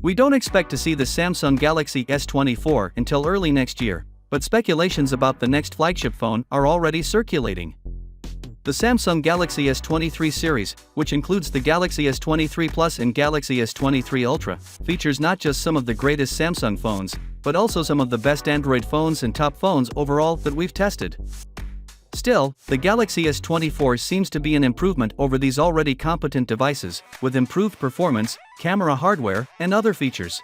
We don't expect to see the Samsung Galaxy S24 until early next year, but speculations about the next flagship phone are already circulating. The Samsung Galaxy S23 series, which includes the Galaxy S23 Plus and Galaxy S23 Ultra, features not just some of the greatest Samsung phones, but also some of the best Android phones and top phones overall that we've tested. Still, the Galaxy S24 seems to be an improvement over these already competent devices, with improved performance, camera hardware, and other features.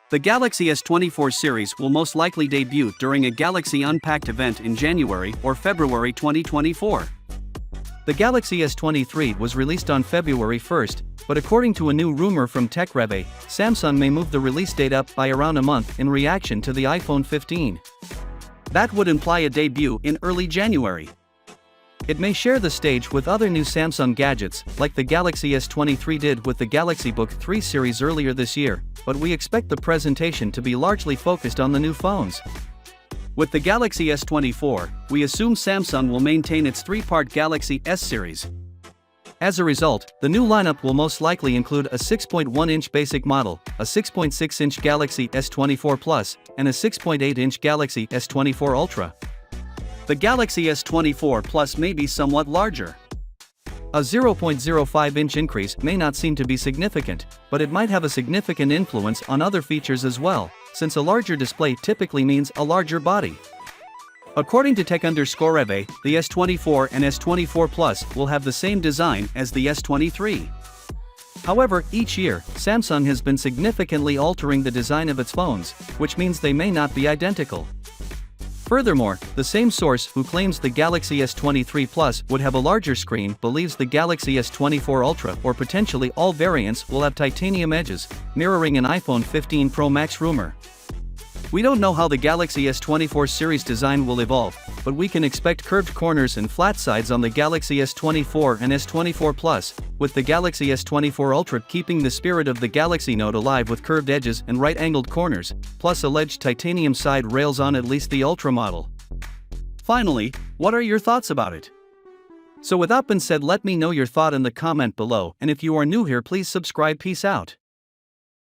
The Galaxy S24 series will most likely debut during a Galaxy Unpacked event in January or February 2024. The Galaxy S23 was released on February 1st, but according to a new rumor from TechReve, Samsung may move the release date up by around a month in reaction to the iPhone 15. That would imply a debut in early January. It may share the stage with other new Samsung gadgets, like the Galaxy S23 did with the Galaxy Book 3 series earlier this year, but we expect the presentation to be largely focused on the new phones. With the Galaxy S24, we assume Samsung will maintain its three-part Galaxy S series. As a result, the new lineup will most likely include a 6.1-inch basic model, a 6.6-inch Galaxy S24 Plus, and a 6.8-inch Galaxy S24 Ultra. The Galaxy S24 Plus may be somewhat larger. A 0.05-inch increase may not seem to be significant, but it might have a significant influence on other features as well, since a larger display typically means a larger body. According to Tech_Reve, the S24 and S24 Plus will have the same design as the S23. However, each year, Samsung has been significantly altering the design of its phones, which means they may not be identical. Furthermore, the same source who claims the Galaxy S23 Plus would have a larger screen believes the Galaxy S24 Ultra or potentially all variants will have titanium edges, mirroring an iPhone 15 Pro Max rumor. We don't know how the Galaxy S24 series design will evolve, but we can expect curved corners and flat sides on the Galaxy S24 and S24 Plus, with the Galaxy S24 Ultra keeping the spirit of the Galaxy Note alive with curved edges and right-angled corners, plus alleged titanium side rails on at least the Ultra model. Finally, what are your thoughts about it? So with that being said, let me know your thought in the comment below, and if you are new here, please subscribe. Peace out.